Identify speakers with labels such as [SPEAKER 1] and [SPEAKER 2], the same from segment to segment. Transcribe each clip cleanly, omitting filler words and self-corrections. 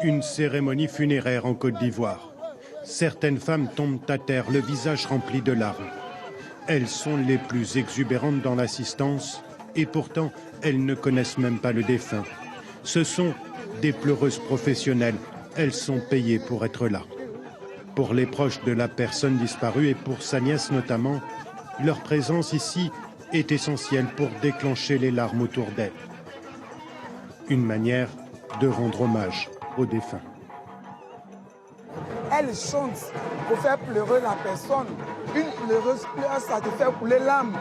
[SPEAKER 1] Une cérémonie funéraire en Côte d'Ivoire. Certaines femmes tombent à terre, le visage rempli de larmes. Elles sont les plus exubérantes dans l'assistance et pourtant, elles ne connaissent même pas le défunt. Ce sont des pleureuses professionnelles. Elles sont payées pour être là. Pour les proches de la personne disparue et pour sa nièce notamment, leur présence ici est essentielle pour déclencher les larmes autour d'elle. Une manière de rendre hommage aux défunts.
[SPEAKER 2] Elle chante pour faire pleurer la personne. Une pleureuse pleure, ça te fait couler l'âme.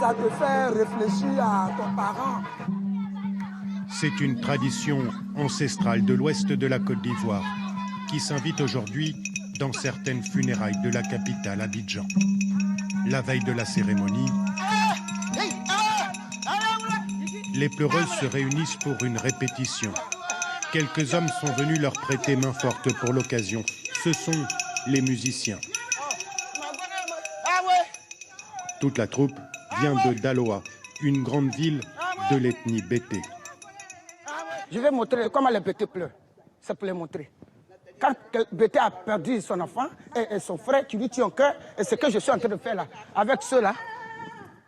[SPEAKER 2] Ça te fait réfléchir à ton parent.
[SPEAKER 1] C'est une tradition ancestrale de l'ouest de la Côte d'Ivoire qui s'invite aujourd'hui dans certaines funérailles de la capitale, Abidjan. La veille de la cérémonie, les pleureuses se réunissent pour une répétition. Quelques hommes sont venus leur prêter main forte pour l'occasion. Ce sont les musiciens. Toute la troupe vient de Daloa, une grande ville de l'ethnie Bété.
[SPEAKER 2] Je vais montrer comment les Bété pleurent. C'est pour les montrer. Quand Bété a perdu son enfant et son frère, tu lui tiens au cœur. Et ce que je suis en train de faire là, avec ceux-là,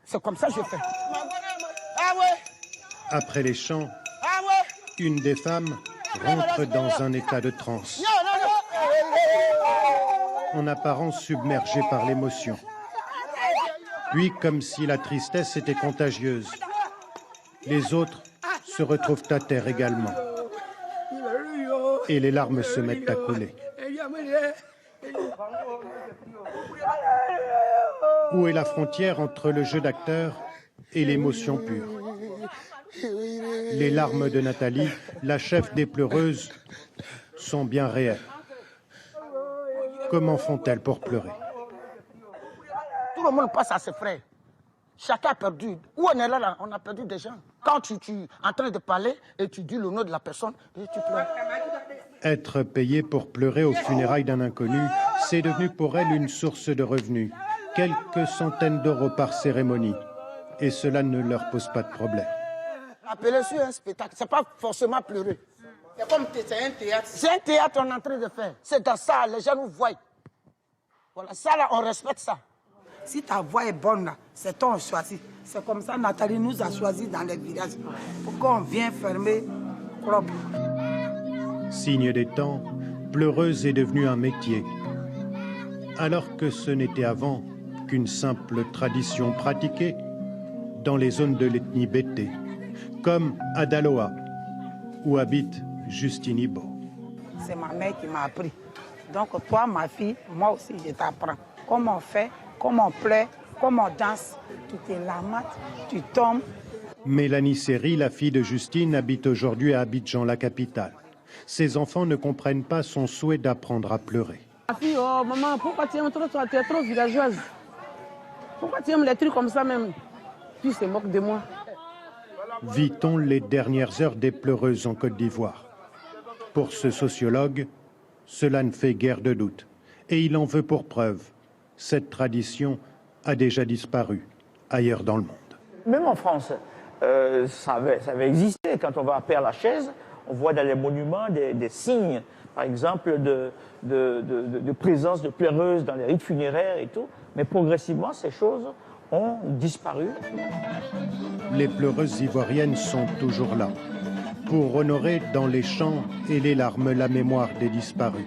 [SPEAKER 2] c'est comme ça que je fais.
[SPEAKER 1] Après les chants, une des femmes rentre dans un état de transe, en apparence submergée par l'émotion. Puis, comme si la tristesse était contagieuse, les autres se retrouvent à terre également. Et les larmes se mettent à couler. Où est la frontière entre le jeu d'acteur et l'émotion pure? Les larmes de Nathalie, la chef des pleureuses, sont bien réelles. Comment font-elles pour pleurer?
[SPEAKER 2] Tout le monde passe à ses frères. Chacun a perdu. Où on est là, on a perdu des gens. Quand tu es en train de parler et tu dis le nom de la personne, et tu pleures.
[SPEAKER 1] Être payé pour pleurer aux funérailles d'un inconnu, c'est devenu pour elle une source de revenus. Quelques centaines d'euros par cérémonie. Et cela ne leur pose pas de problème.
[SPEAKER 2] Appeler sur un spectacle, c'est pas forcément pleurer. C'est comme c'est un théâtre. C'est un théâtre qu'on est en train de faire. C'est dans ça, les gens nous voient. Voilà, ça là, on respecte ça. Si ta voix est bonne, c'est toi on choisit. C'est comme ça Nathalie nous a choisis dans les villages. Pour qu'on vienne fermer propre.
[SPEAKER 1] Signe des temps, pleureuse est devenue un métier. Alors que ce n'était avant qu'une simple tradition pratiquée dans les zones de l'ethnie Bété, comme à Daloa, où habite Justine Ibo.
[SPEAKER 2] C'est ma mère qui m'a appris. Donc toi, ma fille, moi aussi, je t'apprends. Comment on fait, comment on pleure, comment on danse. Tu te lamates, tu tombes.
[SPEAKER 1] Mélanie Seri, la fille de Justine, habite aujourd'hui à Abidjan, la capitale. Ses enfants ne comprennent pas son souhait d'apprendre à pleurer.
[SPEAKER 3] Ma fille, oh maman, pourquoi tu aimes trop toi? Tu es trop villageoise. Pourquoi tu aimes les trucs comme ça même? Puis se moque de moi.
[SPEAKER 1] Vit-on les dernières heures des pleureuses en Côte d'Ivoire? Pour ce sociologue, cela ne fait guère de doute. Et il en veut pour preuve. Cette tradition a déjà disparu ailleurs dans le monde.
[SPEAKER 4] Même en France, ça avait existé. Quand on va à Père-Lachaise, on voit dans les monuments des signes, par exemple, de présence de pleureuses dans les rites funéraires et tout. Mais progressivement, ces choses ont disparu.
[SPEAKER 1] Les pleureuses ivoiriennes sont toujours là, pour honorer dans les chants et les larmes la mémoire des disparus.